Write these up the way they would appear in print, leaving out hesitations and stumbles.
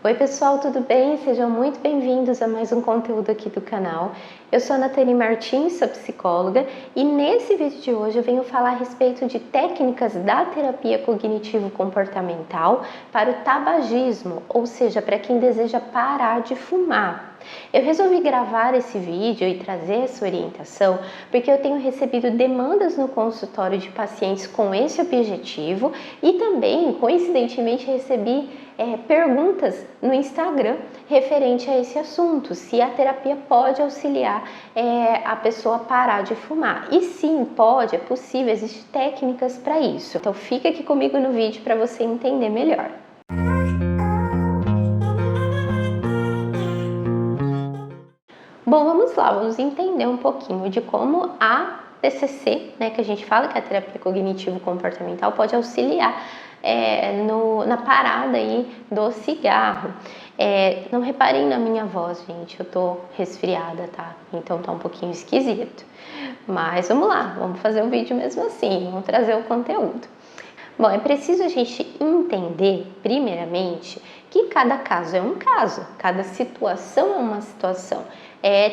Oi pessoal, tudo bem? Sejam muito bem-vindos a mais um conteúdo aqui do canal. Eu sou a Nathalie Martins, sou psicóloga e nesse vídeo de hoje eu venho falar a respeito de técnicas da terapia cognitivo-comportamental para o tabagismo, ou seja, para quem deseja parar de fumar. Eu resolvi gravar esse vídeo e trazer essa orientação porque eu tenho recebido demandas no consultório de pacientes com esse objetivo e também, coincidentemente, recebi perguntas no Instagram referente a esse assunto, se a terapia pode auxiliar a pessoa a parar de fumar. E sim, pode, é possível, existem técnicas para isso. Então fica aqui comigo no vídeo para você entender melhor. Bom, vamos lá, vamos entender um pouquinho de como a TCC, que a gente fala que é a terapia cognitivo-comportamental, pode auxiliar na parada aí do cigarro. Não reparem na minha voz, gente, eu tô resfriada, tá? Então tá um pouquinho esquisito. Mas vamos lá, vamos fazer o vídeo mesmo assim, vamos trazer o conteúdo. Bom, é preciso a gente entender, primeiramente, que cada caso é um caso, cada situação é uma situação.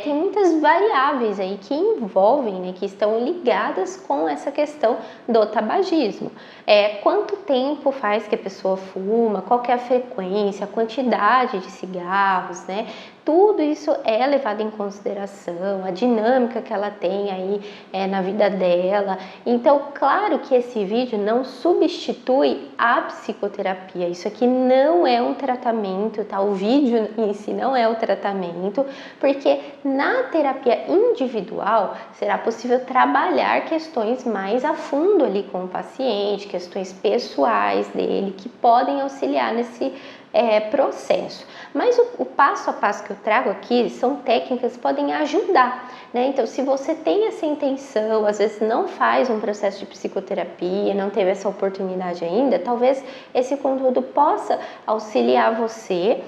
Tem muitas variáveis aí que envolvem, que estão ligadas com essa questão do tabagismo. Quanto tempo faz que a pessoa fuma, qual que é a frequência, a quantidade de cigarros, Tudo isso é levado em consideração, a dinâmica que ela tem aí na vida dela. Então, claro que esse vídeo não substitui a psicoterapia. Isso aqui não é um tratamento, tá? O vídeo em si não é o tratamento, porque na terapia individual será possível trabalhar questões mais a fundo ali com o paciente, questões pessoais dele, que podem auxiliar nesse processo. Mas o passo a passo que eu trago aqui são técnicas que podem ajudar, Então, se você tem essa intenção, às vezes não faz um processo de psicoterapia, não teve essa oportunidade ainda, talvez esse conteúdo possa auxiliar você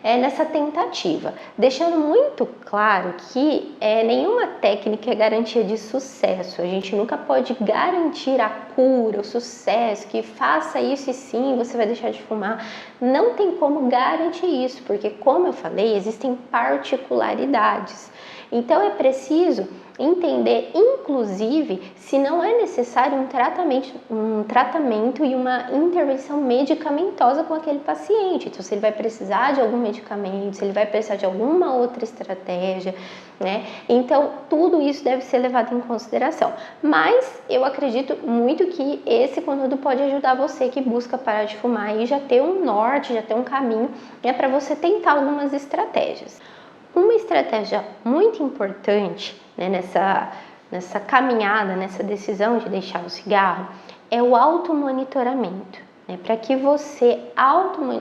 nessa tentativa, deixando muito claro que nenhuma técnica é garantia de sucesso. A gente nunca pode garantir a cura, o sucesso, que faça isso e sim, você vai deixar de fumar. Não tem como garantir isso, porque, como eu falei, existem particularidades. Então é preciso entender, inclusive, se não é necessário um tratamento e uma intervenção medicamentosa com aquele paciente. Então, se ele vai precisar de algum medicamento, se ele vai precisar de alguma outra estratégia, Então, tudo isso deve ser levado em consideração. Mas eu acredito muito que esse conteúdo pode ajudar você que busca parar de fumar e já ter um norte, já ter um caminho, para você tentar algumas estratégias. Uma estratégia muito importante nessa caminhada, nessa decisão de deixar o cigarro, é o automonitoramento. Para que você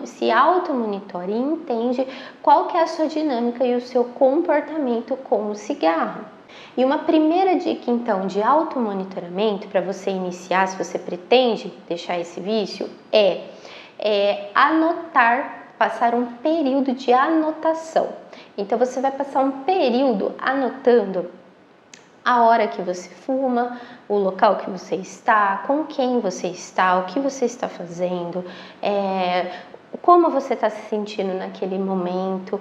se automonitore e entende qual que é a sua dinâmica e o seu comportamento com o cigarro. E uma primeira dica, então, de automonitoramento para você iniciar, se você pretende deixar esse vício, é passar um período de anotação. Então, você vai passar um período anotando a hora que você fuma, o local que você está, com quem você está, o que você está fazendo, como você está se sentindo naquele momento.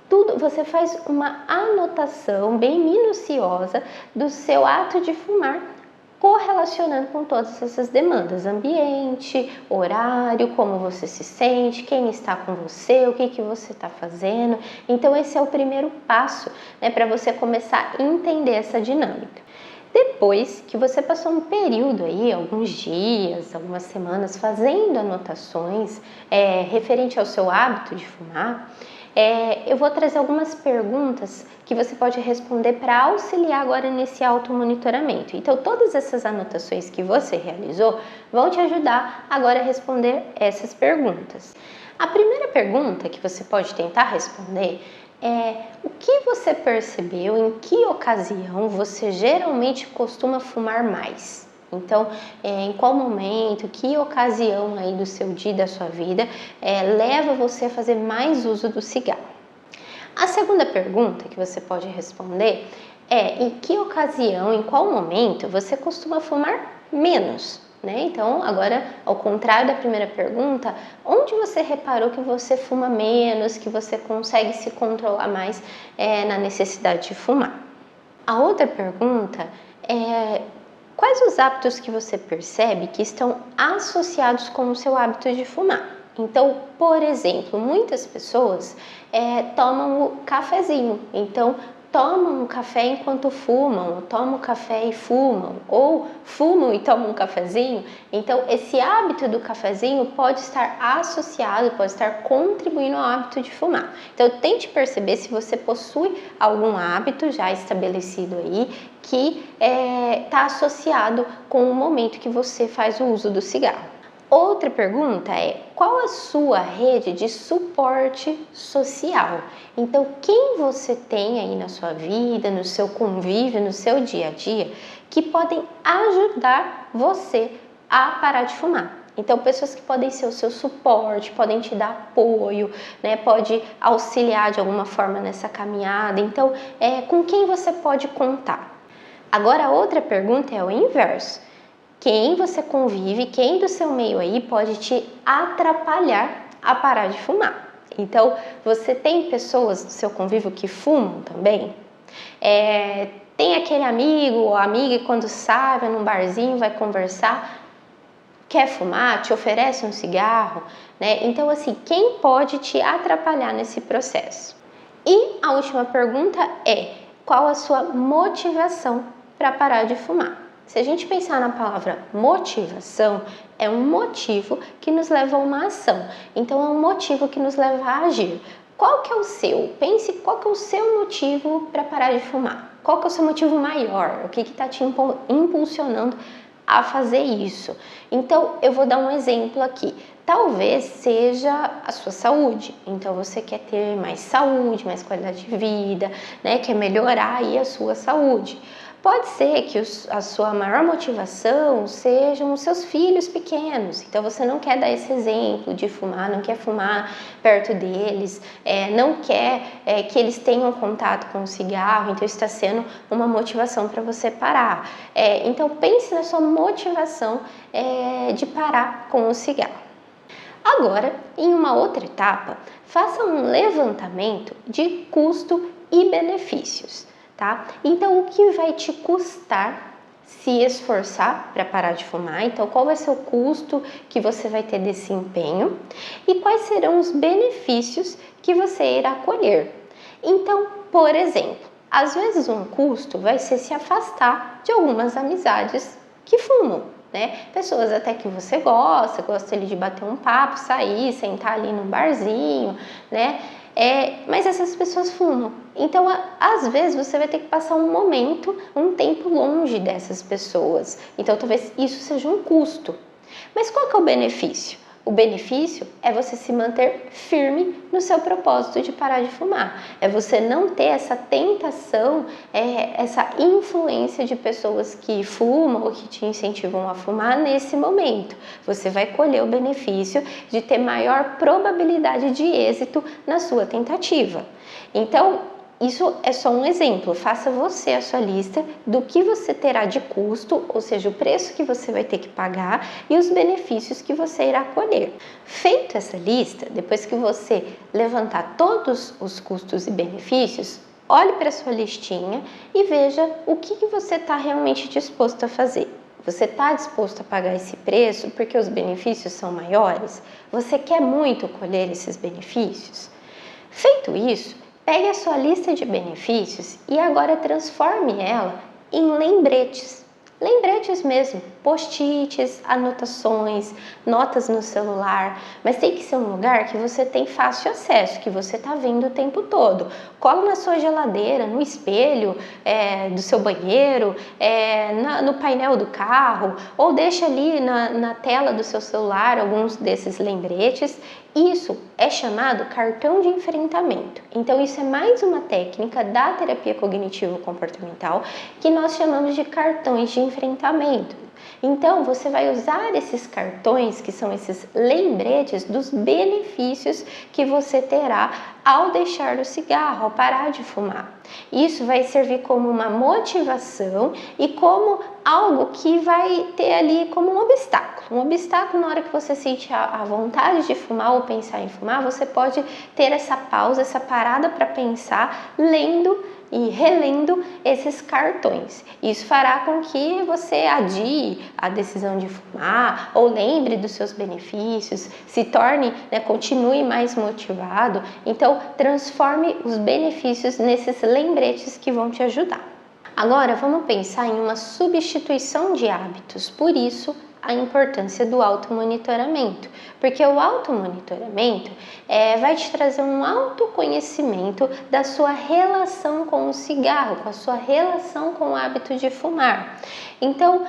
Tudo, você faz uma anotação bem minuciosa do seu ato de fumar, correlacionando com todas essas demandas: ambiente, horário, como você se sente, quem está com você, o que você está fazendo. Então esse é o primeiro passo, para você começar a entender essa dinâmica. Depois que você passou um período aí, alguns dias, algumas semanas, fazendo anotações referente ao seu hábito de fumar, eu vou trazer algumas perguntas que você pode responder para auxiliar agora nesse automonitoramento. Então, todas essas anotações que você realizou vão te ajudar agora a responder essas perguntas. A primeira pergunta que você pode tentar responder é: o que você percebeu, em que ocasião você geralmente costuma fumar mais? Então, em qual momento, que ocasião aí do seu dia, da sua vida, leva você a fazer mais uso do cigarro? A segunda pergunta que você pode responder é: em que ocasião, em qual momento você costuma fumar menos? né? Então, agora, ao contrário da primeira pergunta, onde você reparou que você fuma menos, que você consegue se controlar mais na necessidade de fumar? A outra pergunta é: quais os hábitos que você percebe que estão associados com o seu hábito de fumar? Então, por exemplo, muitas pessoas tomam o cafezinho, então tomam um café enquanto fumam, ou tomam café e fumam, ou fumam e tomam um cafezinho. Então, esse hábito do cafezinho pode estar associado, pode estar contribuindo ao hábito de fumar. Então, tente perceber se você possui algum hábito já estabelecido aí que está associado com o momento que você faz o uso do cigarro. Outra pergunta é: qual a sua rede de suporte social? Então, quem você tem aí na sua vida, no seu convívio, no seu dia a dia, que podem ajudar você a parar de fumar? Então, pessoas que podem ser o seu suporte, podem te dar apoio, né? Pode auxiliar de alguma forma nessa caminhada. Então, com quem você pode contar? Agora, a outra pergunta é o inverso. Quem você convive, quem do seu meio aí pode te atrapalhar a parar de fumar? Então, você tem pessoas do seu convívio que fumam também? Tem aquele amigo ou amiga que quando sai, vai num barzinho, vai conversar, quer fumar, te oferece um cigarro, né? Então, assim, quem pode te atrapalhar nesse processo? E a última pergunta é: qual a sua motivação para parar de fumar? Se a gente pensar na palavra motivação, é um motivo que nos leva a uma ação. Então, é um motivo que nos leva a agir. Qual que é o seu? Pense qual que é o seu motivo para parar de fumar. Qual que é o seu motivo maior? O que está te impulsionando a fazer isso? Então, eu vou dar um exemplo aqui. Talvez seja a sua saúde. Então, você quer ter mais saúde, mais qualidade de vida, né? Quer melhorar aí a sua saúde. Pode ser que a sua maior motivação sejam os seus filhos pequenos, então você não quer dar esse exemplo de fumar, não quer fumar perto deles, não quer que eles tenham contato com o cigarro, então está sendo uma motivação para você parar. Então pense na sua motivação de parar com o cigarro. Agora, em uma outra etapa, faça um levantamento de custo e benefícios. Tá? Então, o que vai te custar se esforçar para parar de fumar? Então, qual vai ser o custo que você vai ter desse empenho? E quais serão os benefícios que você irá colher? Então, por exemplo, às vezes um custo vai ser se afastar de algumas amizades que fumam, né? Pessoas até que você gosta ali de bater um papo, sair, sentar ali num barzinho, né? Mas essas pessoas fumam. Então, às vezes, você vai ter que passar um tempo longe dessas pessoas. Então, talvez isso seja um custo. Mas qual que é o benefício? O benefício é você se manter firme no seu propósito de parar de fumar. É você não ter essa tentação, essa influência de pessoas que fumam ou que te incentivam a fumar nesse momento. Você vai colher o benefício de ter maior probabilidade de êxito na sua tentativa. Então, isso é só um exemplo. Faça você a sua lista do que você terá de custo, ou seja, o preço que você vai ter que pagar e os benefícios que você irá colher. Feita essa lista, depois que você levantar todos os custos e benefícios, olhe para a sua listinha e veja o que você está realmente disposto a fazer. Você está disposto a pagar esse preço porque os benefícios são maiores? Você quer muito colher esses benefícios? Feito isso, pegue a sua lista de benefícios e agora transforme ela em lembretes. Lembretes mesmo, post-its, anotações, notas no celular, mas tem que ser um lugar que você tem fácil acesso, que você está vendo o tempo todo. Cola na sua geladeira, no espelho do seu banheiro, no painel do carro, ou deixa ali na tela do seu celular alguns desses lembretes. Isso é chamado cartão de enfrentamento. Então, isso é mais uma técnica da terapia cognitivo-comportamental que nós chamamos de cartões de enfrentamento. Então, você vai usar esses cartões, que são esses lembretes dos benefícios que você terá ao deixar o cigarro, ao parar de fumar. Isso vai servir como uma motivação e como algo que vai ter ali como um obstáculo. Um obstáculo na hora que você sente a vontade de fumar ou pensar em fumar, você pode ter essa pausa, essa parada para pensar, lendo e relendo esses cartões. Isso fará com que você adie a decisão de fumar ou lembre dos seus benefícios, se torne, continue mais motivado. Então, transforme os benefícios nesses lembretes que vão te ajudar. Agora, vamos pensar em uma substituição de hábitos. Por isso, a importância do automonitoramento, porque o automonitoramento vai te trazer um autoconhecimento da sua relação com o cigarro, com a sua relação com o hábito de fumar. Então,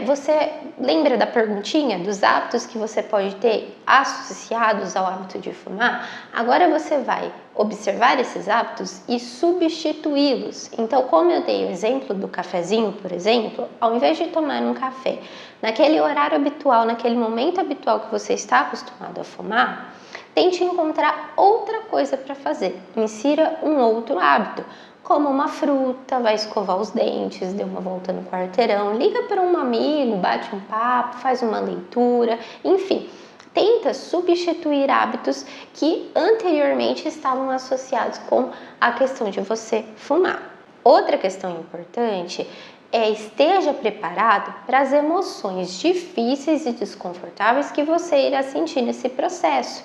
você lembra da perguntinha dos hábitos que você pode ter associados ao hábito de fumar? Agora você vai observar esses hábitos e substituí-los. Então, como eu dei o exemplo do cafezinho, por exemplo, ao invés de tomar um café naquele horário habitual, naquele momento habitual que você está acostumado a fumar, tente encontrar outra coisa para fazer. Insira um outro hábito, como uma fruta, vai escovar os dentes, dê uma volta no quarteirão, liga para um amigo, bate um papo, faz uma leitura, enfim. Tenta substituir hábitos que anteriormente estavam associados com a questão de você fumar. Outra questão importante esteja preparado para as emoções difíceis e desconfortáveis que você irá sentir nesse processo.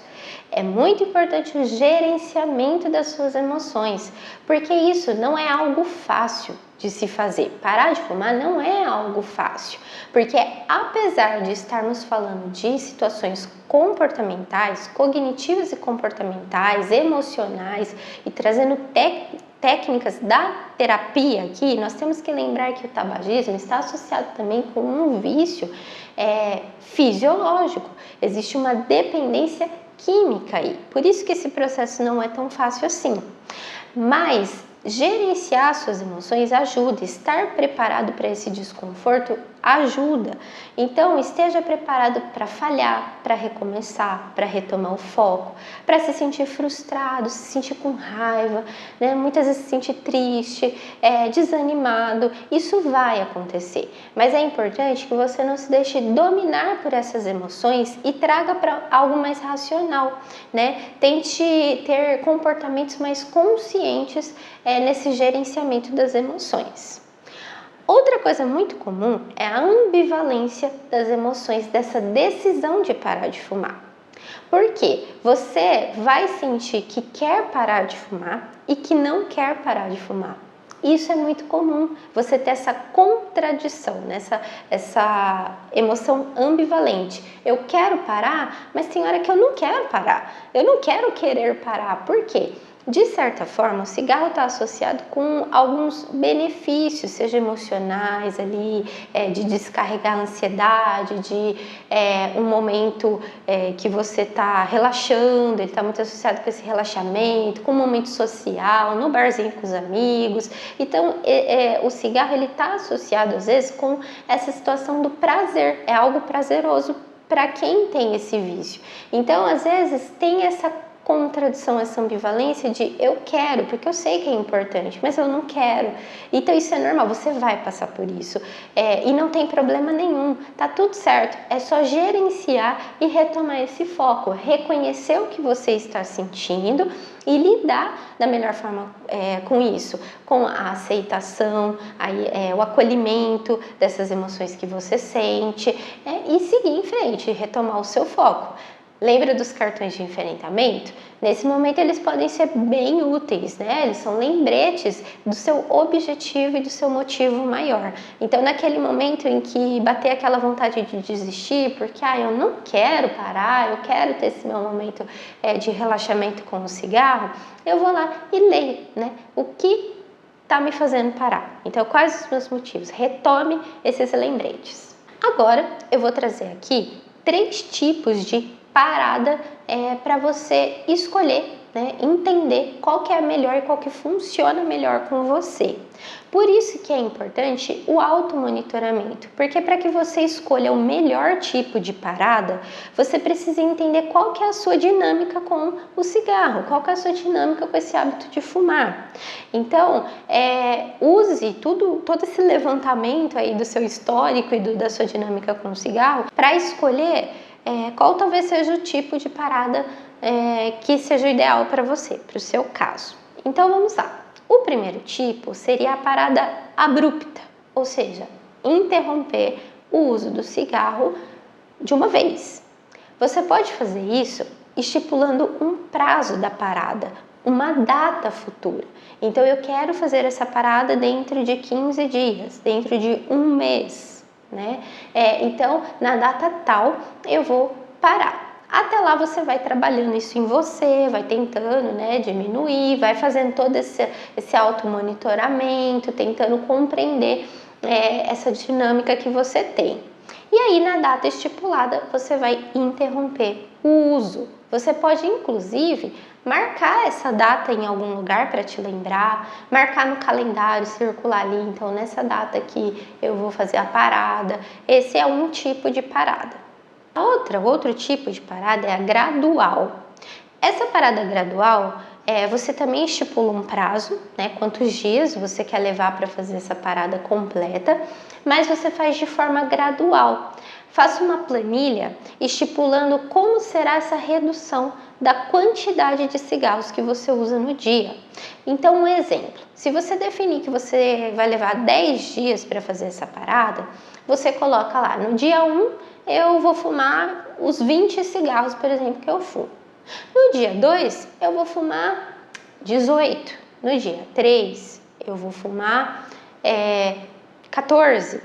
É muito importante o gerenciamento das suas emoções, porque isso não é algo fácil de se fazer. Parar de fumar não é algo fácil, porque apesar de estarmos falando de situações comportamentais, cognitivas e comportamentais, emocionais e trazendo técnicas da terapia aqui, nós temos que lembrar que o tabagismo está associado também com um vício fisiológico. Existe uma dependência química aí. Por isso que esse processo não é tão fácil assim. Mas gerenciar suas emoções ajuda, estar preparado para esse desconforto ajuda. Então, esteja preparado para falhar, para recomeçar, para retomar o foco, para se sentir frustrado, se sentir com raiva, muitas vezes se sentir triste, desanimado. Isso vai acontecer, mas é importante que você não se deixe dominar por essas emoções e traga para algo mais racional, Tente ter comportamentos mais conscientes nesse gerenciamento das emoções. Outra coisa muito comum é a ambivalência das emoções, dessa decisão de parar de fumar. Porque você vai sentir que quer parar de fumar e que não quer parar de fumar. Isso é muito comum, você ter essa contradição, essa emoção ambivalente. Eu quero parar, mas tem hora que eu não quero parar. Eu não quero querer parar. Por quê? De certa forma, o cigarro está associado com alguns benefícios, seja emocionais ali, de descarregar a ansiedade, de um momento que você está relaxando, ele está muito associado com esse relaxamento, com um momento social, no barzinho com os amigos. Então, o cigarro está associado às vezes com essa situação do prazer, é algo prazeroso para quem tem esse vício. Então, às vezes, tem essa contradição, essa ambivalência de eu quero, porque eu sei que é importante, mas eu não quero. Então isso é normal, você vai passar por isso e não tem problema nenhum, tá tudo certo. É só gerenciar e retomar esse foco, reconhecer o que você está sentindo e lidar da melhor forma com isso, com a aceitação, o acolhimento dessas emoções que você sente e seguir em frente, retomar o seu foco. Lembra dos cartões de enfrentamento? Nesse momento eles podem ser bem úteis, Eles são lembretes do seu objetivo e do seu motivo maior. Então, naquele momento em que bater aquela vontade de desistir, porque eu não quero parar, eu quero ter esse meu momento de relaxamento com o cigarro, eu vou lá e leio, o que está me fazendo parar. Então, quais os meus motivos? Retome esses lembretes. Agora, eu vou trazer aqui 3 tipos de parada para você escolher né, entender qual que é a melhor e qual que funciona melhor com você. Por isso que é importante o automonitoramento, porque para que você escolha o melhor tipo de parada, você precisa entender qual que é a sua dinâmica com o cigarro, qual que é a sua dinâmica com esse hábito de fumar. Então, use todo esse levantamento aí do seu histórico e da sua dinâmica com o cigarro para escolher qual talvez seja o tipo de parada que seja o ideal para você, para o seu caso. Então vamos lá. O primeiro tipo seria a parada abrupta, ou seja, interromper o uso do cigarro de uma vez. Você pode fazer isso estipulando um prazo da parada, uma data futura. Então eu quero fazer essa parada dentro de 15 dias, dentro de um mês, né? Então na data tal eu vou parar. Até lá você vai trabalhando isso em você, vai tentando, né, diminuir, vai fazendo todo esse automonitoramento, tentando compreender essa dinâmica que você tem. E aí na data estipulada você vai interromper o uso. Você pode inclusive marcar essa data em algum lugar para te lembrar, marcar no calendário, circular ali, então nessa data aqui eu vou fazer a parada. Esse é um tipo de parada. Outro tipo de parada é a gradual. Essa parada gradual, você também estipula um prazo, né? Quantos dias você quer levar para fazer essa parada completa, mas você faz de forma gradual. Faça uma planilha estipulando como será essa redução da quantidade de cigarros que você usa no dia. Então, um exemplo, se você definir que você vai levar 10 dias para fazer essa parada, você coloca lá, no dia 1 eu vou fumar os 20 cigarros, por exemplo, que eu fumo. No dia 2, eu vou fumar 18. No dia 3, eu vou fumar 14.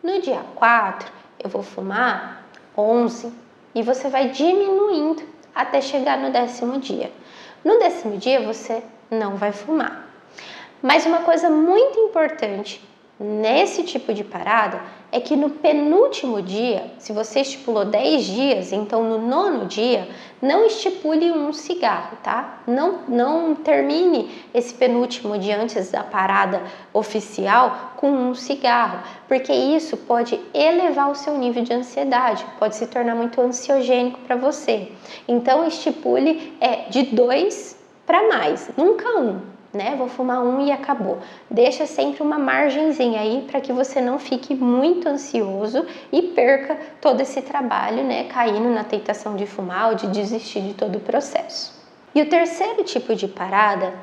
No dia 4, eu vou fumar 11. E você vai diminuindo até chegar no 10º dia. No 10º dia, você não vai fumar. Mas uma coisa muito importante nesse tipo de parada é que no penúltimo dia, se você estipulou 10 dias, então no 9º dia, não estipule um cigarro, tá? Não termine esse penúltimo dia antes da parada oficial com um cigarro, porque isso pode elevar o seu nível de ansiedade, pode se tornar muito ansiogênico para você. Então estipule de 2 para mais, nunca um. Né? Vou fumar um e acabou. Deixa sempre uma margenzinha aí para que você não fique muito ansioso e perca todo esse trabalho, né? Caindo na tentação de fumar ou de desistir de todo o processo. E o terceiro tipo de parada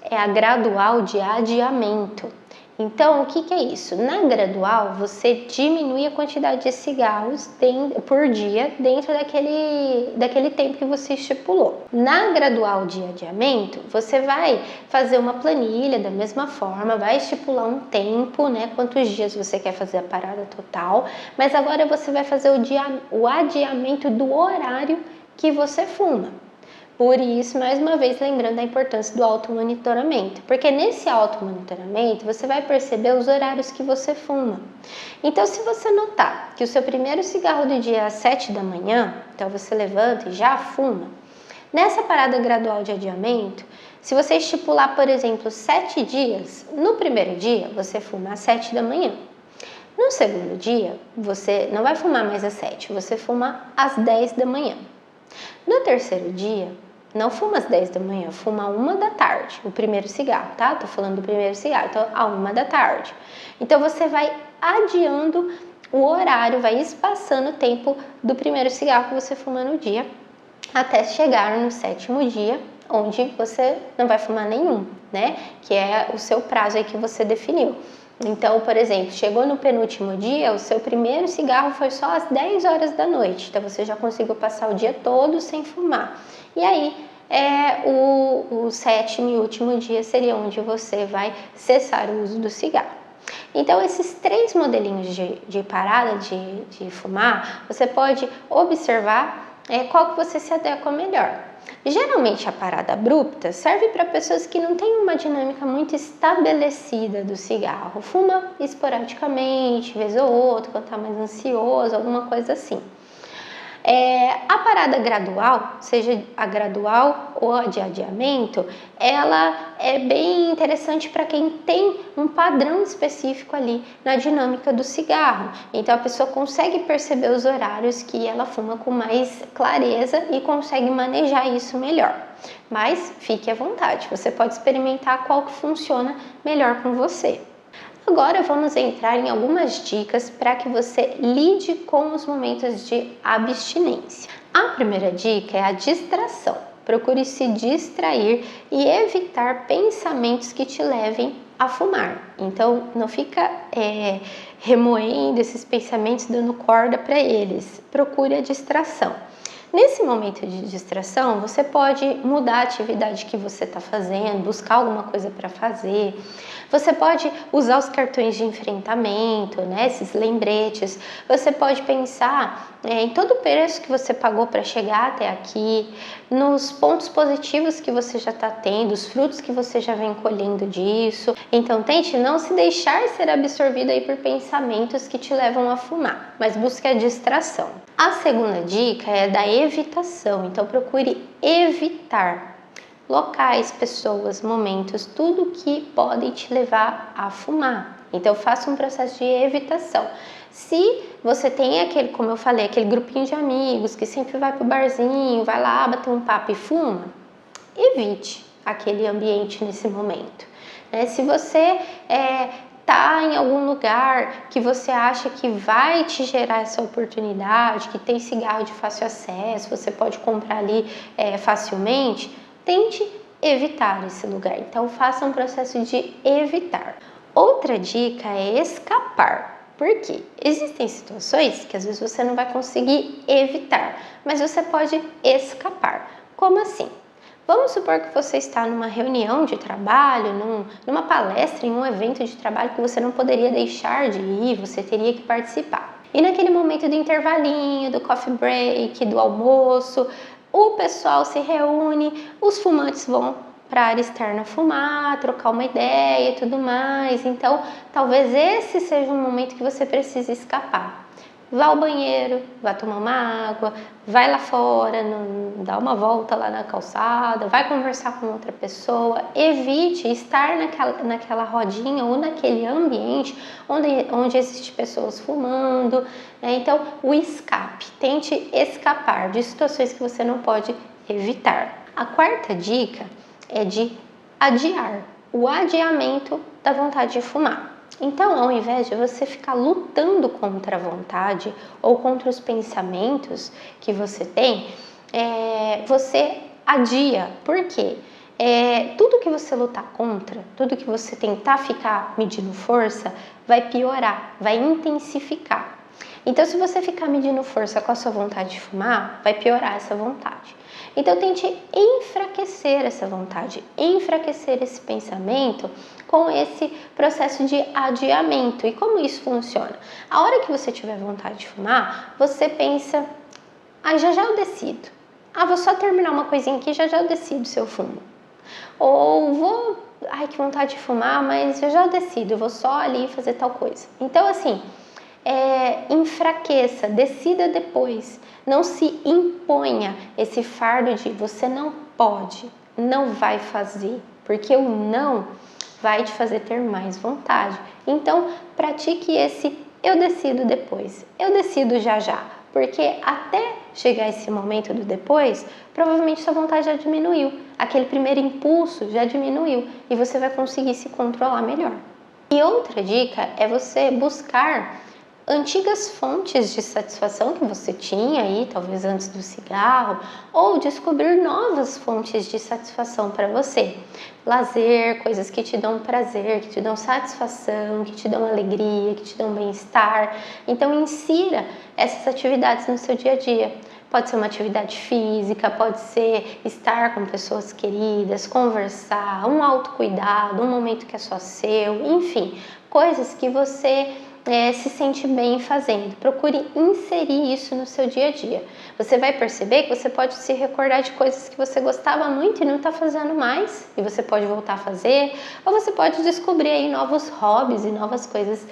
é a gradual de adiamento. Então, o que é isso? Na gradual, você diminui a quantidade de cigarros por dia dentro daquele tempo que você estipulou. Na gradual de adiamento, você vai fazer uma planilha da mesma forma, vai estipular um tempo, né? Quantos dias você quer fazer a parada total, mas agora você vai fazer o adiamento do horário que você fuma. Por isso, mais uma vez, lembrando a importância do automonitoramento, porque nesse automonitoramento você vai perceber os horários que você fuma. Então, se você notar que o seu primeiro cigarro do dia é às 7 da manhã, então você levanta e já fuma, nessa parada gradual de adiamento, se você estipular, por exemplo, 7 dias, no primeiro dia você fuma às 7 da manhã. No segundo dia, você não vai fumar mais às 7, você fuma às 10 da manhã. No terceiro dia, não fuma às 10 da manhã, fuma às 1 da tarde, o primeiro cigarro, tá? Tô falando do primeiro cigarro, então à 1 da tarde. Então você vai adiando o horário, vai espaçando o tempo do primeiro cigarro que você fuma no dia, até chegar no 7º dia, onde você não vai fumar nenhum, né? Que é o seu prazo aí que você definiu. Então, por exemplo, chegou no penúltimo dia, o seu primeiro cigarro foi só às 10 horas da noite, então você já conseguiu passar o dia todo sem fumar. E aí, o 7º e último dia seria onde você vai cessar o uso do cigarro. Então, esses 3 modelinhos de parada de fumar, você pode observar qual que você se adequa melhor. Geralmente a parada abrupta serve para pessoas que não têm uma dinâmica muito estabelecida do cigarro. Fuma esporadicamente, vez ou outra, quando está mais ansioso, alguma coisa assim. A parada gradual, seja a gradual ou a de adiamento, ela é bem interessante para quem tem um padrão específico ali na dinâmica do cigarro. Então a pessoa consegue perceber os horários que ela fuma com mais clareza e consegue manejar isso melhor. Mas fique à vontade, você pode experimentar qual que funciona melhor com você. Agora vamos entrar em algumas dicas para que você lide com os momentos de abstinência. A primeira dica é a distração. Procure se distrair e evitar pensamentos que te levem a fumar. Então não fica remoendo esses pensamentos, dando corda para eles. Procure a distração. Nesse momento de distração, você pode mudar a atividade que você está fazendo, buscar alguma coisa para fazer. Você pode usar os cartões de enfrentamento, né, esses lembretes. Você pode pensar em todo o preço que você pagou para chegar até aqui, nos pontos positivos que você já está tendo, os frutos que você já vem colhendo disso. Então tente não se deixar ser absorvido aí por pensamentos que te levam a fumar, mas busque a distração. A segunda dica é da evitação, então procure evitar locais, pessoas, momentos, tudo que pode te levar a fumar. Então faça um processo de evitação. Se você tem aquele, como eu falei, aquele grupinho de amigos que sempre vai pro barzinho, vai lá, bater um papo e fuma, evite aquele ambiente nesse momento. Se você tá em algum lugar que você acha que vai te gerar essa oportunidade, que tem cigarro de fácil acesso, você pode comprar ali facilmente, tente evitar esse lugar. Então faça um processo de evitar. Outra dica é escapar. Por quê? Existem situações que às vezes você não vai conseguir evitar, mas você pode escapar. Como assim? Vamos supor que você está numa reunião de trabalho, numa palestra, em um evento de trabalho que você não poderia deixar de ir, você teria que participar. E naquele momento do intervalinho, do coffee break, do almoço, o pessoal se reúne, os fumantes vão para a área externa fumar, trocar uma ideia e tudo mais. Então, talvez esse seja um momento que você precise escapar. Vá ao banheiro, vá tomar uma água, vai lá fora, dá uma volta lá na calçada, vai conversar com outra pessoa. Evite estar naquela rodinha ou naquele ambiente onde existe pessoas fumando, né? Então, o escape. Tente escapar de situações que você não pode evitar. A quarta dica é de adiar, o adiamento da vontade de fumar. Então, ao invés de você ficar lutando contra a vontade ou contra os pensamentos que você tem, você adia. Por quê? Tudo que você lutar contra, tudo que você tentar ficar medindo força, vai piorar, vai intensificar. Então, se você ficar medindo força com a sua vontade de fumar, vai piorar essa vontade. Então, tente enfraquecer essa vontade, enfraquecer esse pensamento com esse processo de adiamento. E como isso funciona? A hora que você tiver vontade de fumar, você pensa, já eu decido. Vou só terminar uma coisinha aqui, já eu decido se eu fumo. Ou que vontade de fumar, mas já eu decido, eu vou só ali fazer tal coisa. Então, assim, enfraqueça, decida depois. Não se imponha esse fardo de você não pode, não vai fazer, porque o não vai te fazer ter mais vontade. Então, pratique esse eu decido depois, eu decido já já, porque até chegar esse momento do depois, provavelmente sua vontade já diminuiu, aquele primeiro impulso já diminuiu e você vai conseguir se controlar melhor. E outra dica é você buscar antigas fontes de satisfação que você tinha aí, talvez antes do cigarro, ou descobrir novas fontes de satisfação para você. Lazer, coisas que te dão prazer, que te dão satisfação, que te dão alegria, que te dão bem-estar. Então, insira essas atividades no seu dia a dia. Pode ser uma atividade física, pode ser estar com pessoas queridas, conversar, um autocuidado, um momento que é só seu, enfim, coisas que você se sente bem fazendo. Procure inserir isso no seu dia a dia. Você vai perceber que você pode se recordar de coisas que você gostava muito e não está fazendo mais, e você pode voltar a fazer, ou você pode descobrir aí novos hobbies e novas coisas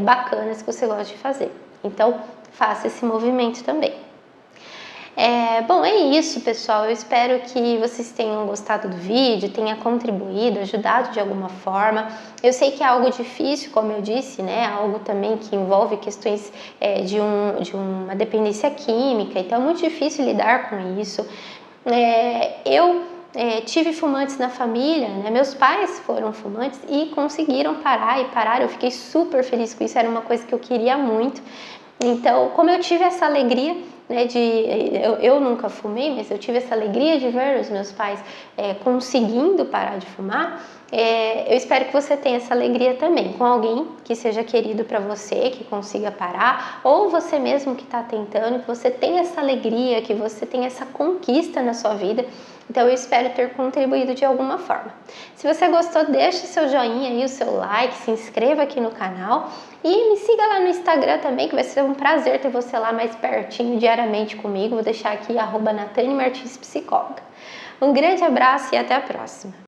bacanas que você gosta de fazer. Então, faça esse movimento também. Bom, é isso, pessoal. Eu espero que vocês tenham gostado do vídeo, tenha contribuído, ajudado de alguma forma. Eu sei que é algo difícil, como eu disse, né? Algo também que envolve questões de uma dependência química, então é muito difícil lidar com isso. Eu tive fumantes na família, né? Meus pais foram fumantes e conseguiram parar e pararam. Eu fiquei super feliz com isso, era uma coisa que eu queria muito. Então, como eu tive essa alegria, né, eu nunca fumei, mas eu tive essa alegria de ver os meus pais conseguindo parar de fumar, eu espero que você tenha essa alegria também, com alguém que seja querido para você, que consiga parar, ou você mesmo que está tentando, que você tenha essa alegria, que você tenha essa conquista na sua vida. Então eu espero ter contribuído de alguma forma. Se você gostou, deixe seu joinha aí, o seu like, se inscreva aqui no canal e me siga lá no Instagram também, que vai ser um prazer ter você lá mais pertinho diariamente comigo. Vou deixar aqui @NathaneMartinsPsicóloga. Um grande abraço e até a próxima!